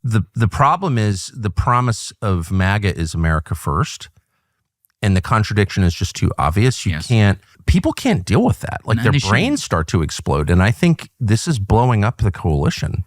The problem is the promise of MAGA is America first, and the contradiction is just too obvious. People can't deal with that. Like their brains start to explode, and I think this is blowing up the coalition.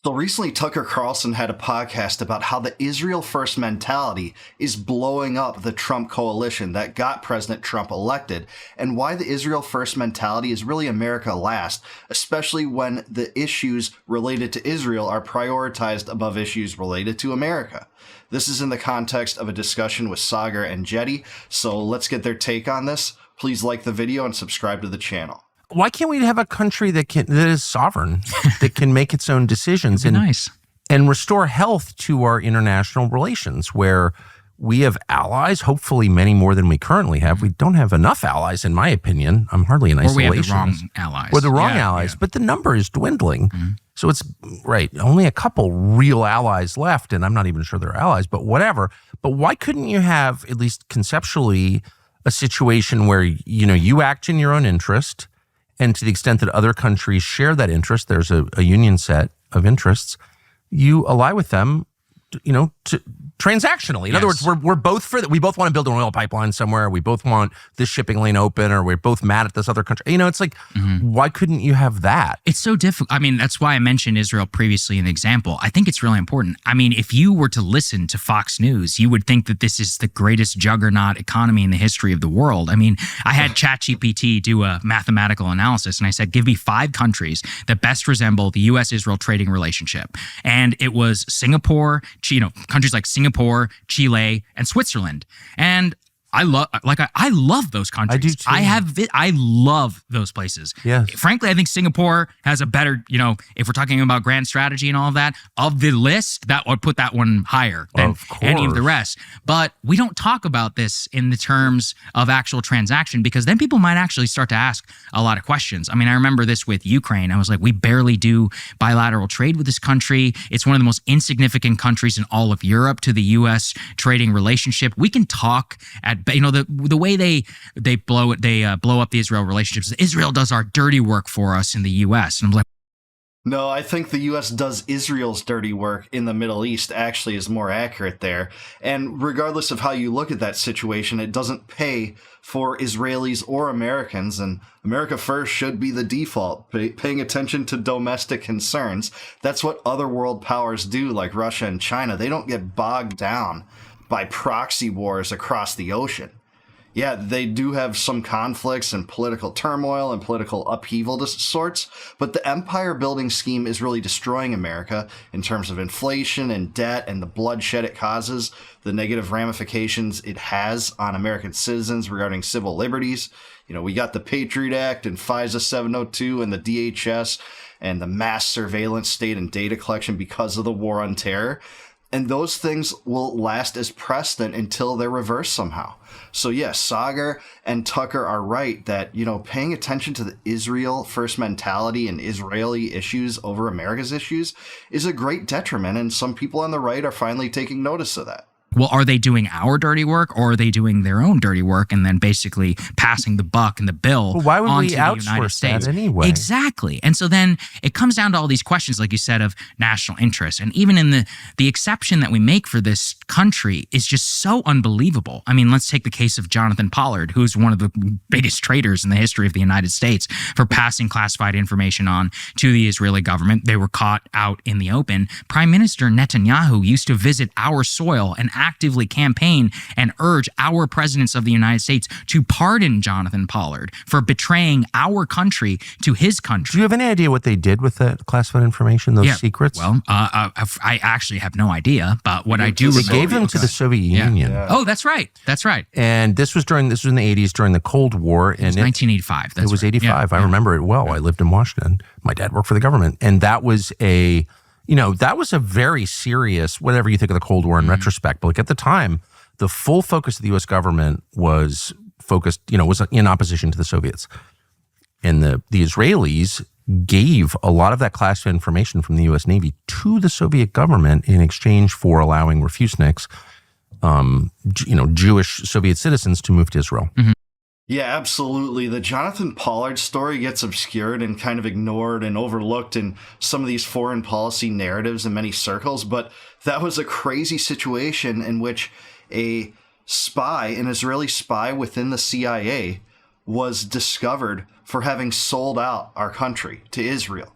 So recently, Tucker Carlson had a podcast about how the Israel first mentality is blowing up the Trump coalition that got President Trump elected, and why the Israel first mentality is really America last, especially when the issues related to Israel are prioritized above issues related to America. This is in the context of a discussion with Saagar and Enjeti, so let's get their take on this. Please like the video and subscribe to the channel. Why can't we have a country that is sovereign, that can make its own decisions and restore health to our international relations, where we have allies, hopefully many more than we currently have. We don't have enough allies, in my opinion. I'm hardly in isolation. Or we have the wrong allies. Or the wrong allies, but the number is dwindling. So it's, only a couple real allies left, and I'm not even sure they're allies, but whatever. But why couldn't you have, at least conceptually, a situation where, you act in your own interest, and to the extent that other countries share that interest, there's a union set of interests, you ally with them, transactionally. In other words, we're both for that. We both want to build an oil pipeline somewhere. We both want this shipping lane open, or we're both mad at this other country. It's like, why couldn't you have that? It's so difficult. I mean, that's why I mentioned Israel previously in the example. I think it's really important. I mean, if you were to listen to Fox News, you would think that this is the greatest juggernaut economy in the history of the world. I mean, I had ChatGPT do a mathematical analysis, and I said, give me 5 countries that best resemble the U.S.-Israel trading relationship. And it was Singapore, countries like Singapore, Chile, and Switzerland. And I love those countries. I do too. I love those places. Yes. Frankly, I think Singapore has a better, if we're talking about grand strategy and all of that, of the list, that would put that one higher than any of the rest. But we don't talk about this in the terms of actual transaction, because then people might actually start to ask a lot of questions. I mean, I remember this with Ukraine. I was like, we barely do bilateral trade with this country. It's one of the most insignificant countries in all of Europe to the U.S. trading relationship. We can talk at the way they blow up the Israel relationships. Israel does our dirty work for us in the U.S. And I'm like, no, I think the U.S. does Israel's dirty work in the Middle East actually is more accurate there. And regardless of how you look at that situation, it doesn't pay for Israelis or Americans. And America first should be the default, paying attention to domestic concerns. That's what other world powers do, like Russia and China. They don't get bogged down by proxy wars across the ocean. Yeah, they do have some conflicts and political turmoil and political upheaval of sorts, but the empire building scheme is really destroying America in terms of inflation and debt and the bloodshed it causes, the negative ramifications it has on American citizens regarding civil liberties. We got the Patriot Act and FISA 702 and the DHS and the mass surveillance state and data collection because of the war on terror. And those things will last as precedent until they're reversed somehow. So yes, Saagar and Tucker are right that, paying attention to the Israel first mentality and Israeli issues over America's issues is a great detriment. And some people on the right are finally taking notice of that. Well, are they doing our dirty work, or are they doing their own dirty work and then basically passing the buck and the bill why would onto we the United outsource States? That anyway? Exactly. And so then it comes down to all these questions, like you said, of national interest. And even in the exception that we make for this country is just so unbelievable. I mean, let's take the case of Jonathan Pollard, who's one of the biggest traitors in the history of the United States for passing classified information on to the Israeli government. They were caught out in the open. Prime Minister Netanyahu used to visit our soil and actively campaign and urge our presidents of the United States to pardon Jonathan Pollard for betraying our country to his country. Do you have any idea what they did with that classified information, those secrets? Well, I actually have no idea, but what I do remember, they gave them to the Soviet Union. Yeah. Oh, that's right. That's right. And this was in the 80s during the Cold War. It was 1985. It was 85. I remember it well. I lived in Washington. My dad worked for the government. And that was a very serious, whatever you think of the Cold War in retrospect, but at the time, the full focus of the U.S. government was in opposition to the Soviets. And the Israelis gave a lot of that classified information from the U.S. Navy to the Soviet government in exchange for allowing refuseniks, Jewish Soviet citizens to move to Israel. Yeah, absolutely. The Jonathan Pollard story gets obscured and kind of ignored and overlooked in some of these foreign policy narratives in many circles, but that was a crazy situation in which a spy, an Israeli spy within the CIA, was discovered for having sold out our country to Israel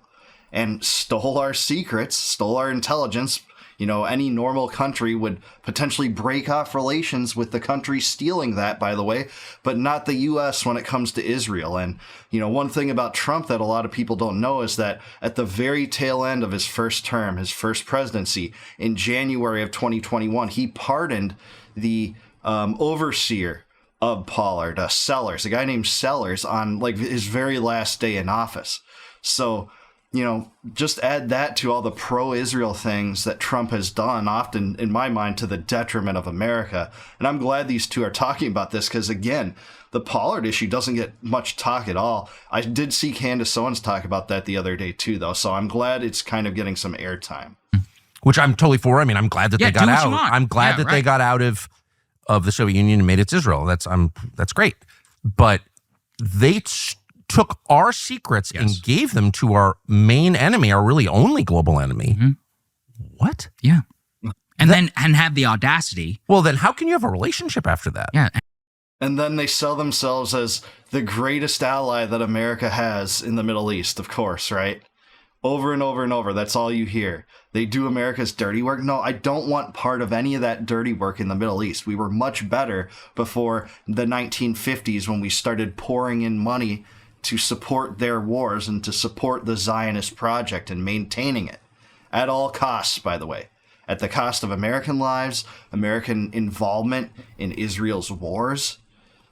and stole our secrets, stole our intelligence. Any normal country would potentially break off relations with the country stealing that, by the way, but not the U.S. when it comes to Israel. And, one thing about Trump that a lot of people don't know is that at the very tail end of his first term, his first presidency, in January of 2021, he pardoned the overseer of Pollard, Sellers, a guy named Sellers, on his very last day in office. So, just add that to all the pro-Israel things that Trump has done, often, in my mind, to the detriment of America. And I'm glad these two are talking about this because, again, the Pollard issue doesn't get much talk at all. I did see Candace Owens talk about that the other day, too, though. So I'm glad it's kind of getting some airtime. Which I'm totally for. I mean, I'm glad that they got out. I'm glad that right. they got out of the Soviet Union and made it to Israel. That's great. But they took our secrets and gave them to our main enemy, our really only global enemy. Mm-hmm. What? Yeah. And then have the audacity. Well, then how can you have a relationship after that? Yeah. And then they sell themselves as the greatest ally that America has in the Middle East, of course, right? Over and over and over. That's all you hear. They do America's dirty work. No, I don't want part of any of that dirty work in the Middle East. We were much better before the 1950s when we started pouring in money to support their wars and to support the Zionist project and maintaining it at all costs, by the way, at the cost of American lives, American involvement in Israel's wars,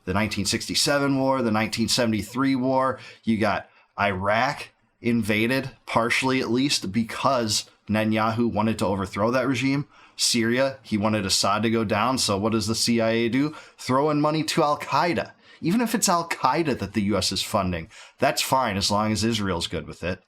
the 1967 war, the 1973 war. You got Iraq invaded, partially at least, because Netanyahu wanted to overthrow that regime. Syria, he wanted Assad to go down. So what does the CIA do? Throw in money to Al-Qaeda. Even if it's Al-Qaeda that the U.S. is funding, that's fine as long as Israel's good with it.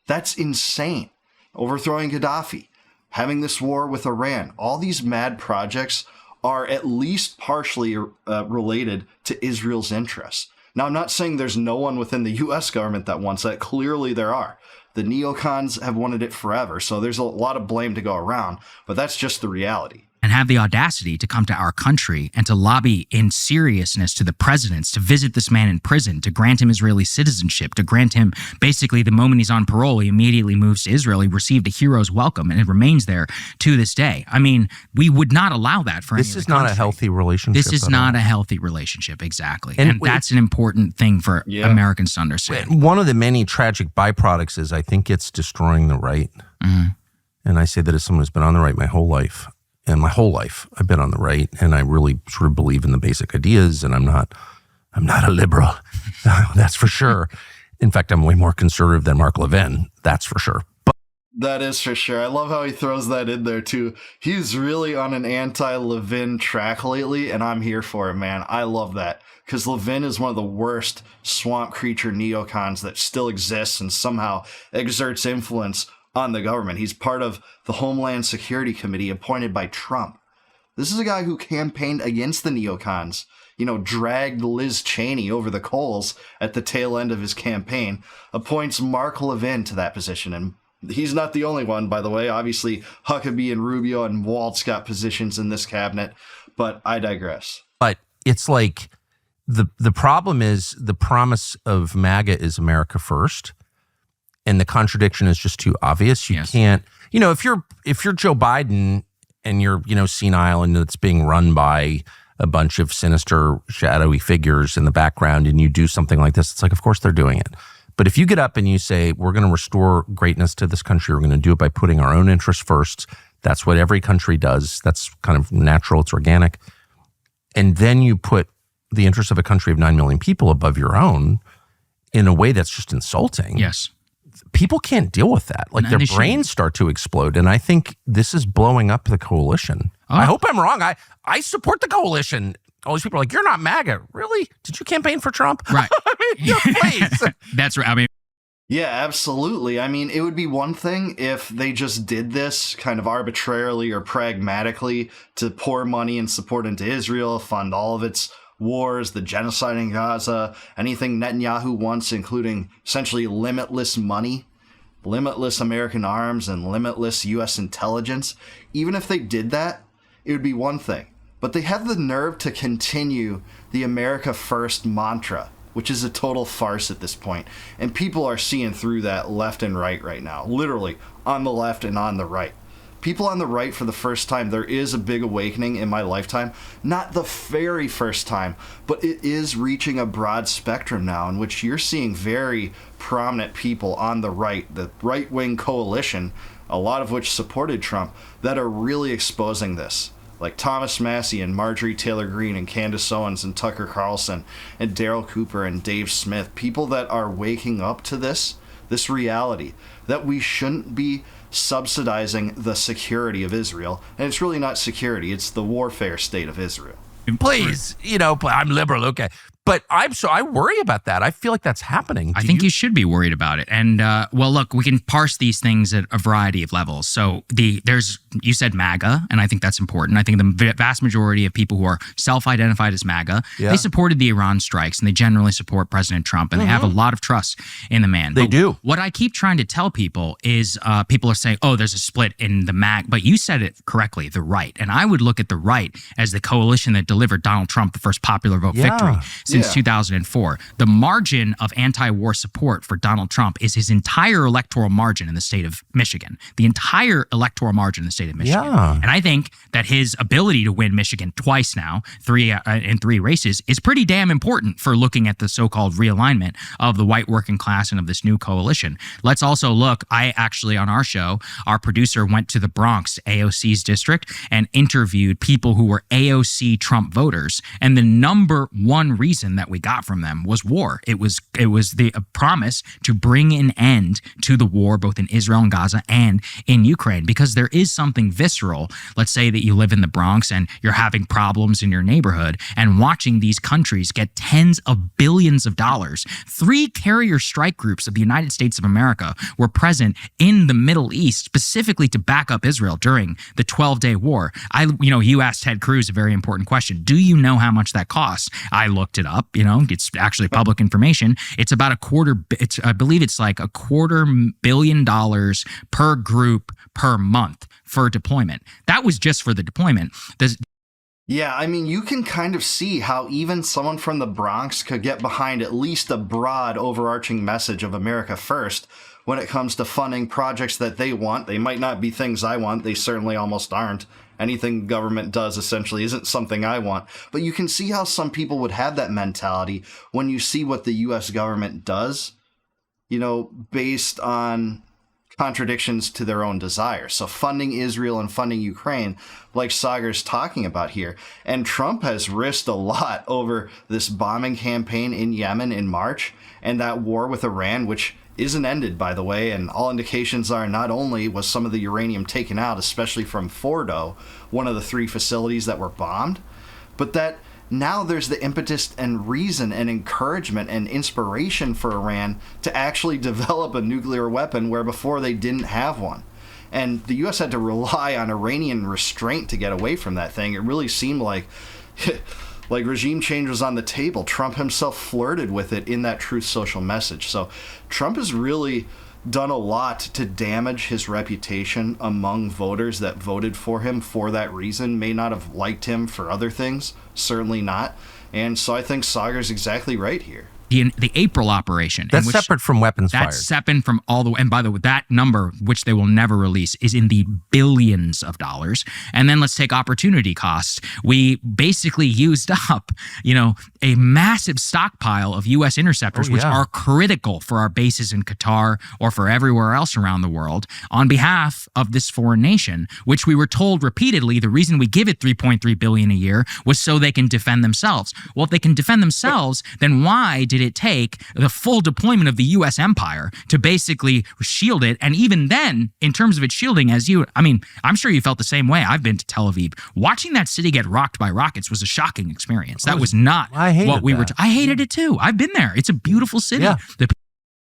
That's insane. Overthrowing Gaddafi, having this war with Iran, all these mad projects are at least partially related to Israel's interests. Now, I'm not saying there's no one within the U.S. government that wants that. Clearly there are. The neocons have wanted it forever, so there's a lot of blame to go around, but that's just the reality. And have the audacity to come to our country and to lobby in seriousness to the presidents to visit this man in prison, to grant him Israeli citizenship, to grant him basically the moment he's on parole, he immediately moves to Israel. He received a hero's welcome and it remains there to this day. I mean, we would not allow that for any other country. This is not a healthy relationship. This is not a healthy relationship, exactly. And that's an important thing for Americans to understand. One of the many tragic byproducts is I think it's destroying the right. Mm-hmm. And I say that as someone who's been on the right my whole life. And my whole life, I've been on the right, and I really sort of believe in the basic ideas. And I'm not a liberal, that's for sure. In fact, I'm way more conservative than Mark Levin, that's for sure. But that is for sure. I love how he throws that in there too. He's really on an anti-Levin track lately, and I'm here for it, man. I love that because Levin is one of the worst swamp creature neocons that still exists and somehow exerts influence on the government. He's part of the Homeland Security Committee appointed by Trump. This is a guy who campaigned against the neocons, dragged Liz Cheney over the coals at the tail end of his campaign, appoints Mark Levin to that position. And he's not the only one, by the way. Obviously, Huckabee and Rubio and Waltz got positions in this cabinet, but I digress. But it's like the problem is the promise of MAGA is America first. And the contradiction is just too obvious. You can't, if you're Joe Biden and you're, senile and it's being run by a bunch of sinister, shadowy figures in the background and you do something like this, it's like, of course they're doing it. But if you get up and you say, we're going to restore greatness to this country, we're going to do it by putting our own interests first. That's what every country does. That's kind of natural. It's organic. And then you put the interests of a country of 9 million people above your own in a way that's just insulting. Yes. People can't deal with that. Like their brains start to explode. And I think this is blowing up the coalition. Oh. I hope I'm wrong. I support the coalition. All these people are like, you're not MAGA. Really? Did you campaign for Trump? Right. I mean, please. That's right. I mean, yeah, absolutely. I mean, it would be one thing if they just did this kind of arbitrarily or pragmatically to pour money and support into Israel, fund all of its wars, the genocide in Gaza, anything Netanyahu wants, including essentially limitless money, limitless American arms, and limitless U.S. intelligence. Even if they did that, it would be one thing. But they have the nerve to continue the America First mantra, which is a total farce at this point. And people are seeing through that left and right now, literally on the left and on the right. People on the right, for the first time, there is a big awakening in my lifetime. Not the very first time, but it is reaching a broad spectrum now in which you're seeing very prominent people on the right, the right-wing coalition, a lot of which supported Trump, that are really exposing this. Like Thomas Massey and Marjorie Taylor Greene and Candace Owens and Tucker Carlson and Daryl Cooper and Dave Smith, people that are waking up to this reality that we shouldn't be subsidizing the security of Israel. And it's really not security, it's the warfare state of Israel. Please, I'm liberal, okay. But I worry about that. I feel like that's happening. I think you should be worried about it. And well, look, we can parse these things at a variety of levels. So you said MAGA, and I think that's important. I think the vast majority of people who are self-identified as MAGA, they supported the Iran strikes, and they generally support President Trump, and they have a lot of trust in the man. They do. What I keep trying to tell people is people are saying, oh, there's a split in the MAGA, but you said it correctly, the right. And I would look at the right as the coalition that delivered Donald Trump the first popular vote victory since 2004. The margin of anti-war support for Donald Trump is his entire electoral margin in the state of Michigan. The entire electoral margin in the state of Michigan. Yeah. And I think that his ability to win Michigan twice now, in three races, is pretty damn important for looking at the so-called realignment of the white working class and of this new coalition. Let's also look, I actually, on our show, our producer went to the Bronx, AOC's district, and interviewed people who were AOC Trump voters. And the number one reason that we got from them was war. It was the promise to bring an end to the war, both in Israel and Gaza and in Ukraine, because there is something visceral. Let's say that you live in the Bronx and you're having problems in your neighborhood, and watching these countries get tens of billions of dollars. 3 carrier strike groups of the United States of America were present in the Middle East specifically to back up Israel during the 12-day war. You asked Ted Cruz a very important question. Do you know how much that costs? I looked it up. It's actually public information. It's about I believe it's like $250 million per group per month for deployment. That was just for the deployment. Yeah, you can kind of see how even someone from the Bronx could get behind at least a broad overarching message of America First when it comes to funding projects that they want. They might not be things I want. They certainly almost aren't. Anything government does essentially isn't something I want. But you can see how some people would have that mentality when you see what the U.S. government does, based on contradictions to their own desires. So funding Israel and funding Ukraine, like Saagar's talking about here. And Trump has risked a lot over this bombing campaign in Yemen in March and that war with Iran, which isn't ended, by the way, and all indications are not only was some of the uranium taken out, especially from Fordo, one of the 3 facilities that were bombed, but that now there's the impetus and reason and encouragement and inspiration for Iran to actually develop a nuclear weapon where before they didn't have one. And the U.S. had to rely on Iranian restraint to get away from that thing. It really seemed like regime change was on the table. Trump himself flirted with it in that Truth Social message. So Trump has really done a lot to damage his reputation among voters that voted for him for that reason, may not have liked him for other things, certainly not. And so I think Saagar's exactly right here. The April operation. That's separate from weapons fired. That's separate from all the, and by the way, that number, which they will never release, is in the billions of dollars. And then let's take opportunity costs. We basically used up, a massive stockpile of U.S. interceptors, which are critical for our bases in Qatar or for everywhere else around the world on behalf of this foreign nation, which we were told repeatedly the reason we give it $3.3 billion a year was so they can defend themselves. Well, if they can defend themselves, then why did it take the full deployment of the U.S. empire to basically shield it? And even then, in terms of its shielding, I'm sure you felt the same way. I've been to Tel Aviv. Watching that city get rocked by rockets was a shocking experience. That was not what we were. I hated it too. I've been there. It's a beautiful city. Yeah.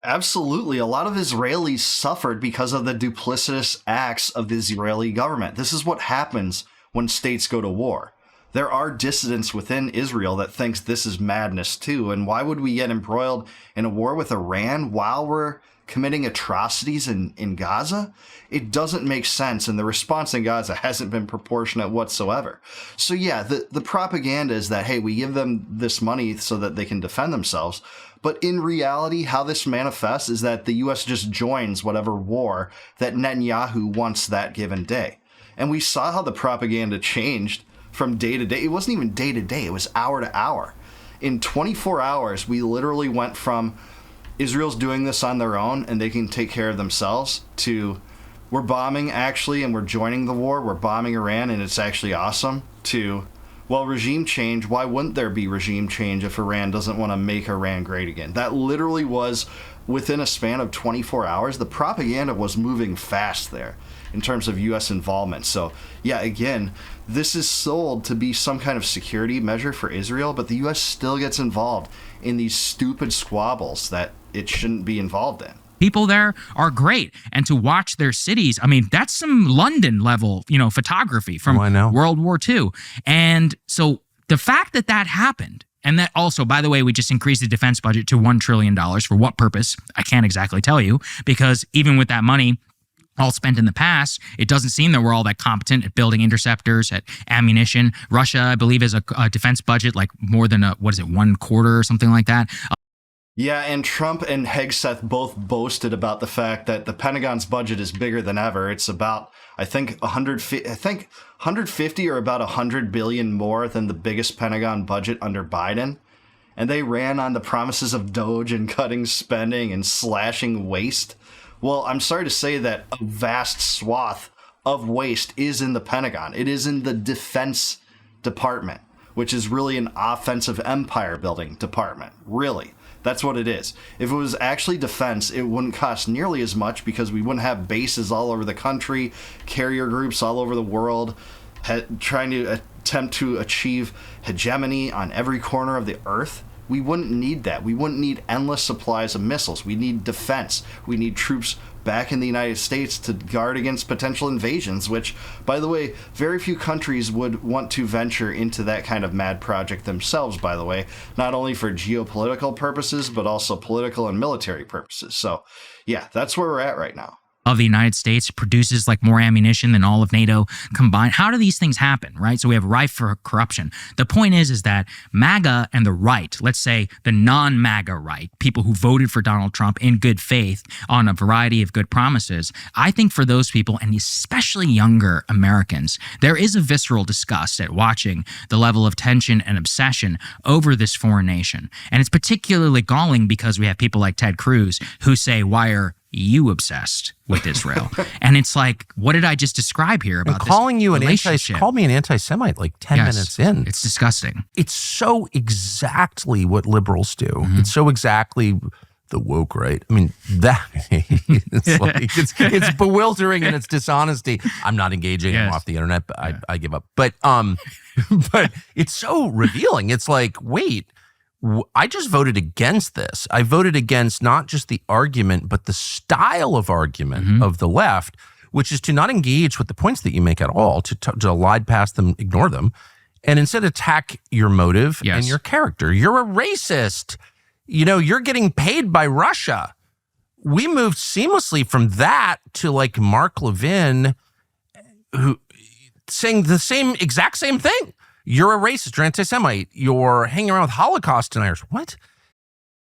Absolutely. A lot of Israelis suffered because of the duplicitous acts of the Israeli government. This is what happens when states go to war. there are dissidents within Israel that thinks this is madness too. And why would we get embroiled in a war with Iran while we're committing atrocities in Gaza? It doesn't make sense, and the response in Gaza hasn't been proportionate whatsoever. So yeah, the propaganda is that, hey, we give them this money so that they can defend themselves. But in reality, how this manifests is that the U.S. just joins whatever war that Netanyahu wants that given day. And we saw how the propaganda changed from day to day. It wasn't even day to day, it was hour to hour. In 24 hours, we literally went from Israel's doing this on their own and they can take care of themselves to we're bombing actually and we're joining the war, we're bombing Iran and it's actually awesome, to, well, regime change, why wouldn't there be regime change if Iran doesn't want to make Iran great again? That literally was within a span of 24 hours. The propaganda was moving fast there in terms of U.S. involvement. So, yeah, again, this is sold to be some kind of security measure for Israel, but the U.S. still gets involved in these stupid squabbles that it shouldn't be involved in. People there are great. And to watch their cities, I mean, that's some London level, photography from World War II. And so the fact that that happened, and that also, by the way, we just increased the defense budget to $1 trillion. For what purpose? I can't exactly tell you, because even with that money all spent in the past, it doesn't seem that we're all that competent at building interceptors, at ammunition. Russia, I believe, has a defense budget like more than 1 quarter or something like that. Yeah, and Trump and Hegseth both boasted about the fact that the Pentagon's budget is bigger than ever. It's about, I think 150 or about 100 billion more than the biggest Pentagon budget under Biden. And they ran on the promises of Doge and cutting spending and slashing waste. Well, I'm sorry to say that a vast swath of waste is in the Pentagon. It is in the Defense Department, which is really an offensive empire building department, really. That's what it is. If it was actually defense, it wouldn't cost nearly as much because we wouldn't have bases all over the country, carrier groups all over the world, trying to attempt to achieve hegemony on every corner of the earth. We wouldn't need that. We wouldn't need endless supplies of missiles. We need defense. We need troops back in the United States to guard against potential invasions, which, by the way, very few countries would want to venture into that kind of mad project themselves, by the way, not only for geopolitical purposes, but also political and military purposes. So, yeah, that's where we're at right now. Of the United States produces like more ammunition than all of NATO combined. How do these things happen, right? So we have rife for corruption. The point is that MAGA and the right, let's say the non-MAGA right, people who voted for Donald Trump in good faith on a variety of good promises, I think for those people, and especially younger Americans, there is a visceral disgust at watching the level of tension and obsession over this foreign nation. And it's particularly galling because we have people like Ted Cruz who say, why are you obsessed with Israel? And it's like, what did I just describe here about calling this you relationship? Call me an anti-Semite like 10 minutes in. It's disgusting. It's so exactly what liberals do. Mm-hmm. It's so exactly the woke right. I mean, that it's like it's bewildering and it's dishonesty. I'm not engaging. I'm off the internet, but I give up. But but it's so revealing. It's like, wait, I just voted against this. I voted against not just the argument, but the style of argument of the left, which is to not engage with the points that you make at all, to lie past them, ignore them, and instead attack your motive and your character. You're a racist. You're getting paid by Russia. We moved seamlessly from that to like Mark Levin, who saying the exact same thing. You're a racist, you're anti-Semite, you're hanging around with Holocaust deniers. What?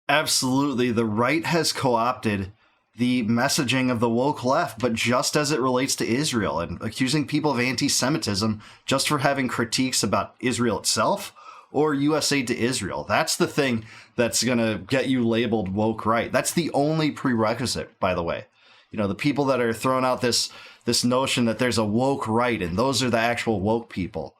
Absolutely. The right has co-opted the messaging of the woke left, but just as it relates to Israel, and accusing people of anti-Semitism just for having critiques about Israel itself or U.S. aid to Israel. That's the thing that's going to get you labeled woke right. That's the only prerequisite, by the way. The people that are throwing out this notion that there's a woke right and those are the actual woke people.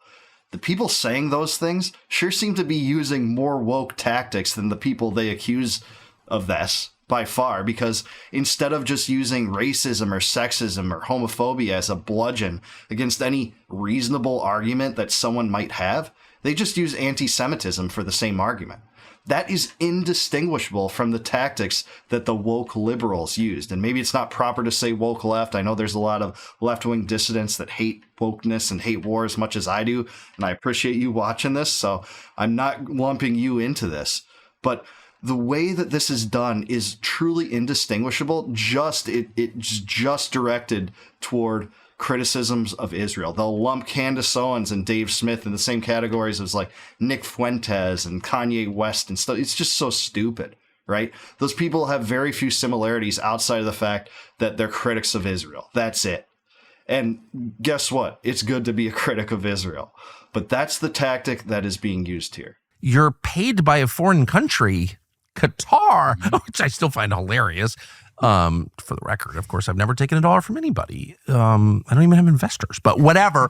The people saying those things sure seem to be using more woke tactics than the people they accuse of this by far, because instead of just using racism or sexism or homophobia as a bludgeon against any reasonable argument that someone might have, They just use anti-Semitism for the same argument. That is indistinguishable from the tactics that the woke liberals used. And maybe it's not proper to say woke left. I know there's a lot of left-wing dissidents that hate wokeness and hate war as much as I do. And I appreciate you watching this, so I'm not lumping you into this. But the way that this is done is truly indistinguishable. It's just directed toward criticisms of Israel. They'll lump Candace Owens and Dave Smith in the same categories as like Nick Fuentes and Kanye West and stuff. It's just so stupid, right? Those people have very few similarities outside of the fact that they're critics of Israel. That's it. And guess what? It's good to be a critic of Israel. But that's the tactic that is being used here. You're paid by a foreign country, Qatar, which I still find hilarious. For the record, of course, I've never taken $1 from anybody. I don't even have investors, but whatever.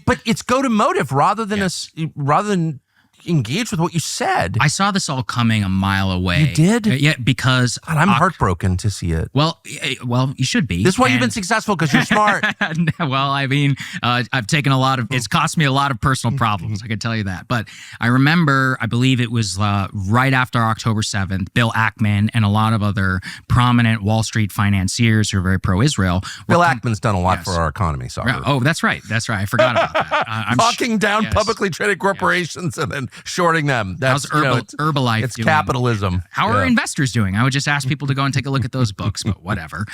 But it's go to motive rather than engage with what you said. I saw this all coming a mile away. You did? Yeah, because God, I'm heartbroken to see it. Well, you should be. This is why you've been successful, because you're smart. Well, I mean, I've taken it's cost me a lot of personal problems, I can tell you that. But I remember, I believe it was right after October 7th, Bill Ackman and a lot of other prominent Wall Street financiers who are very pro-Israel. Bill Ackman's done a lot for our economy, Saagar. Oh, that's right. That's right. I forgot about that. Talking down publicly traded corporations and then shorting them. How's Herbalife It's doing? capitalism. How are investors doing? I would just ask people to go and take a look at those books, but whatever.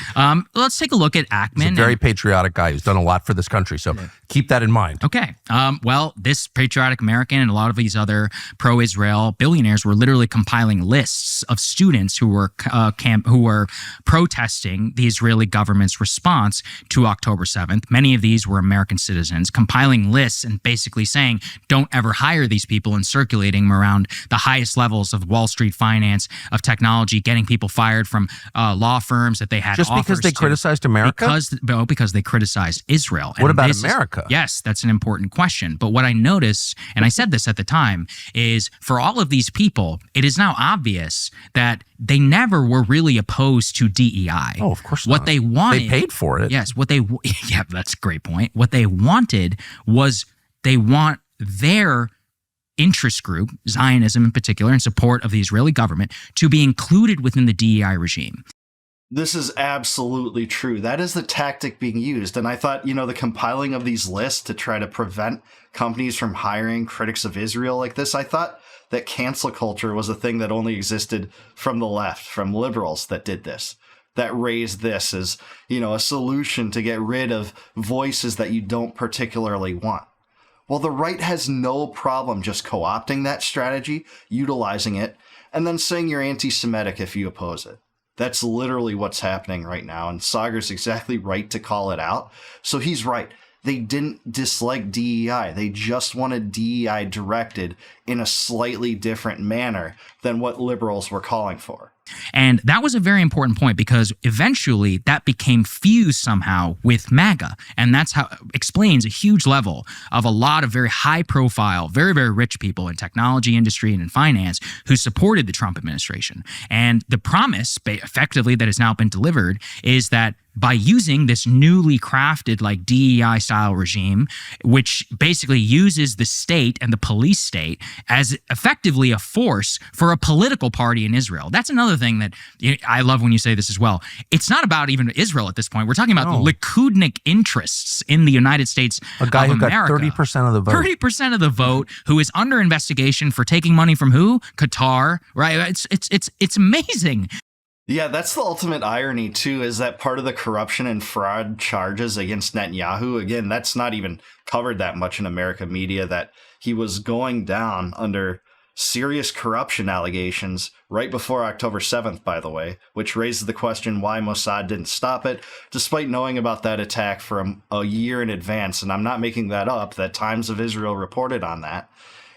Let's take a look at Ackman. He's a very patriotic guy who's done a lot for this country, so keep that in mind. Okay. Well, this patriotic American and a lot of these other pro-Israel billionaires were literally compiling lists of students who were protesting the Israeli government's response to October 7th. Many of these were American citizens, compiling lists and basically saying, don't ever hire these people, and circulating them around the highest levels of Wall Street finance, of technology, getting people fired from law firms that they had just because they criticized America? Because they criticized Israel. What about America? Yes, that's an important question. But what I noticed, and I said this at the time, is for all of these people, it is now obvious that they never were really opposed to DEI. Oh, of course not. What they wanted... They paid for it. Yes, yeah, that's a great point. What they wanted was they want their interest group, Zionism in particular, in support of the Israeli government, to be included within the DEI regime. This is absolutely true. That is the tactic being used. And I thought, the compiling of these lists to try to prevent companies from hiring critics of Israel like this, I thought that cancel culture was a thing that only existed from the left, from liberals that did this, that raised this as, a solution to get rid of voices that you don't particularly want. Well, the right has no problem just co-opting that strategy, utilizing it, and then saying you're anti-Semitic if you oppose it. That's literally what's happening right now, and Saagar's exactly right to call it out. So he's right. They didn't dislike DEI. They just wanted DEI directed in a slightly different manner than what liberals were calling for. And that was a very important point, because eventually that became fused somehow with MAGA. And that's how explains a huge level of a lot of very high profile, very, very rich people in technology industry and in finance who supported the Trump administration. And the promise effectively that has now been delivered is that by using this newly crafted DEI style regime, which basically uses the state and the police state as effectively a force for a political party in Israel. That's another thing that I love when you say this as well. It's not about even Israel at this point. We're talking about the Likudnik interests in the United States of America. A guy who got 30% of the vote. 30% of the vote, who is under investigation for taking money from who? Qatar, right? It's amazing. Yeah, that's the ultimate irony, too, is that part of the corruption and fraud charges against Netanyahu, again, that's not even covered that much in American media, that he was going down under serious corruption allegations right before October 7th, by the way, which raises the question why Mossad didn't stop it, despite knowing about that attack for a year in advance. And I'm not making that up, that Times of Israel reported on that,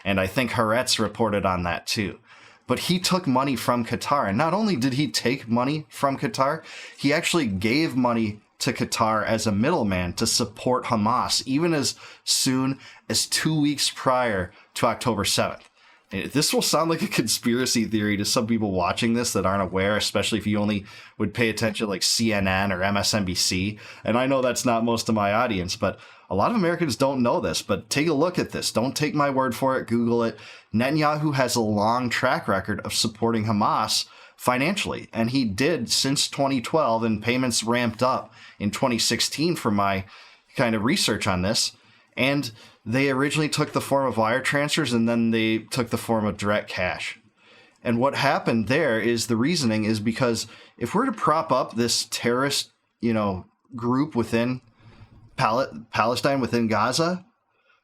and I think Haaretz reported on that, too. But he took money from Qatar. And not only did he take money from Qatar, he actually gave money to Qatar as a middleman to support Hamas, even as soon as 2 weeks prior to October 7th. This will sound like a conspiracy theory to some people watching this that aren't aware, especially if you only would pay attention like CNN or MSNBC. And I know that's not most of my audience, but a lot of Americans don't know this. But take a look at this. Don't take my word for it. Google it. Netanyahu has a long track record of supporting Hamas financially, and he did since 2012, and payments ramped up in 2016 for my kind of research on this. And they originally took the form of wire transfers, and then they took the form of direct cash. And what happened there is the reasoning is because if we're to prop up this terrorist, group within Palestine, within Gaza,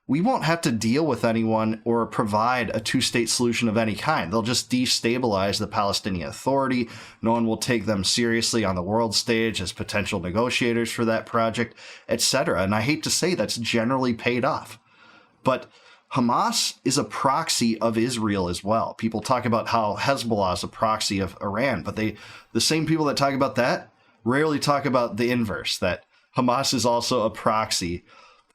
we won't have to deal with anyone or provide a two-state solution of any kind. They'll just destabilize the Palestinian Authority. No one will take them seriously on the world stage as potential negotiators for that project, etc. And I hate to say that's generally paid off. But Hamas is a proxy of Israel as well. People talk about how Hezbollah is a proxy of Iran, but the same people that talk about that rarely talk about the inverse, that Hamas is also a proxy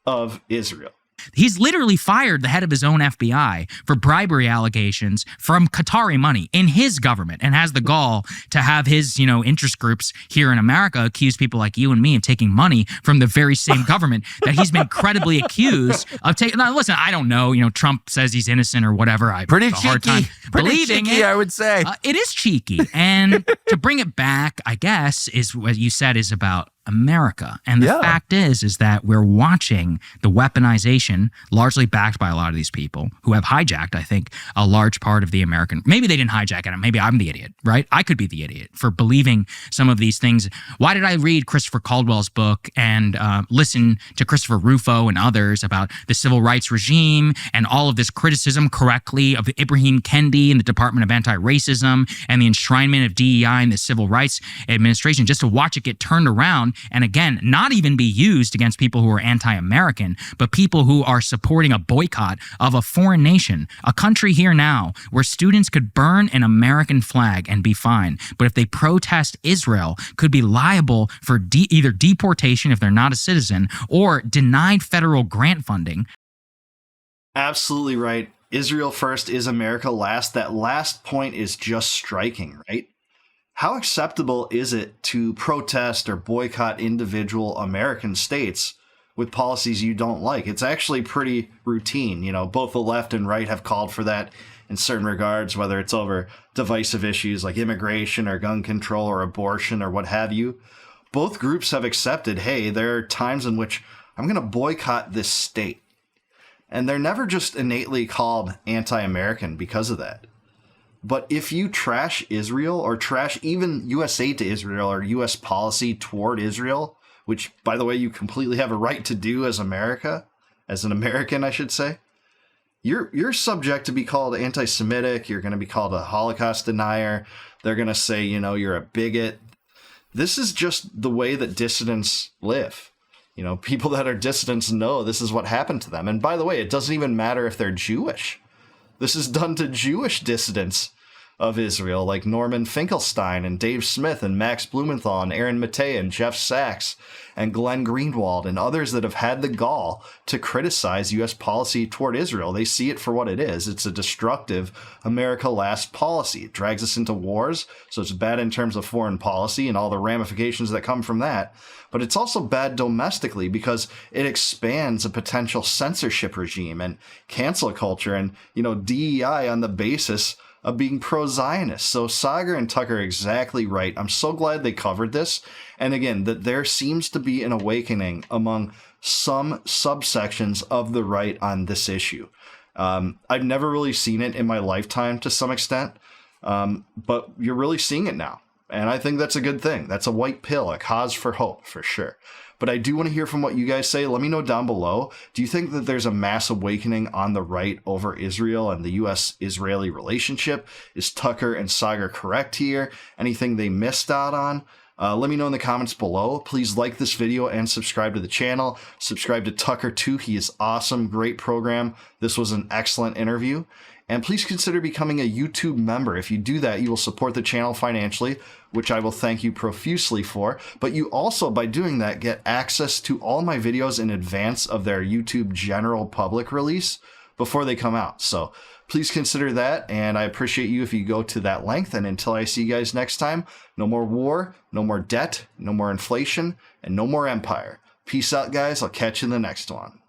of Israel. He's literally fired the head of his own FBI for bribery allegations from Qatari money in his government, and has the gall to have his, interest groups here in America accuse people like you and me of taking money from the very same government that he's been credibly accused of taking. Now, listen, I don't know. Trump says he's innocent or whatever. I pretty have a hard time cheeky, pretty believing cheeky, it. I would say It is cheeky, and to bring it back, I guess, is what you said is about America. And the fact is that we're watching the weaponization, largely backed by a lot of these people who have hijacked, I think, a large part of the American. Maybe they didn't hijack it. Maybe I'm the idiot, right? I could be the idiot for believing some of these things. Why did I read Christopher Caldwell's book and listen to Christopher Rufo and others about the civil rights regime and all of this criticism correctly of Ibrahim Kendi and the Department of Anti-Racism and the enshrinement of DEI in the Civil Rights Administration, just to watch it get turned around? And again, not even be used against people who are anti-American, but people who are supporting a boycott of a foreign nation, a country here now where students could burn an American flag and be fine. But if they protest Israel, could be liable for either deportation if they're not a citizen or denied federal grant funding. Absolutely right. Israel first is America last. That last point is just striking, right? How acceptable is it to protest or boycott individual American states with policies you don't like? It's actually pretty routine. Both the left and right have called for that in certain regards, whether it's over divisive issues like immigration or gun control or abortion or what have you. Both groups have accepted, hey, there are times in which I'm going to boycott this state. And they're never just innately called anti-American because of that. But if you trash Israel or trash even U.S. aid to Israel or U.S. policy toward Israel, which, by the way, you completely have a right to do as America, as an American, I should say, you're subject to be called anti-Semitic. You're going to be called a Holocaust denier. They're going to say, you're a bigot. This is just the way that dissidents live. People that are dissidents know this is what happened to them. And by the way, it doesn't even matter if they're Jewish. This is done to Jewish dissidents of Israel, like Norman Finkelstein and Dave Smith and Max Blumenthal and Aaron Mattei and Jeff Sachs and Glenn Greenwald and others that have had the gall to criticize U.S. policy toward Israel. They see it for what it is. It's a destructive America last policy. It drags us into wars, so it's bad in terms of foreign policy and all the ramifications that come from that. But it's also bad domestically because it expands a potential censorship regime and cancel culture and, DEI on the basis of being pro-Zionist. So Saagar and Tucker are exactly right. I'm so glad they covered this. And again, that there seems to be an awakening among some subsections of the right on this issue. I've never really seen it in my lifetime to some extent, but you're really seeing it now. And I think that's a good thing. That's a white pill, a cause for hope, for sure. But I do want to hear from what you guys say. Let me know down below. Do you think that there's a mass awakening on the right over Israel and the U.S.-Israeli relationship? Is Tucker and Saagar correct here? Anything they missed out on? Let me know in the comments below. Please like this video and subscribe to the channel. Subscribe to Tucker too. He is awesome. Great program. This was an excellent interview. And please consider becoming a YouTube member. If you do that, you will support the channel financially, which I will thank you profusely for. But you also, by doing that, get access to all my videos in advance of their YouTube general public release before they come out. So please consider that, and I appreciate you if you go to that length. And until I see you guys next time, no more war, no more debt, no more inflation, and no more empire. Peace out, guys. I'll catch you in the next one.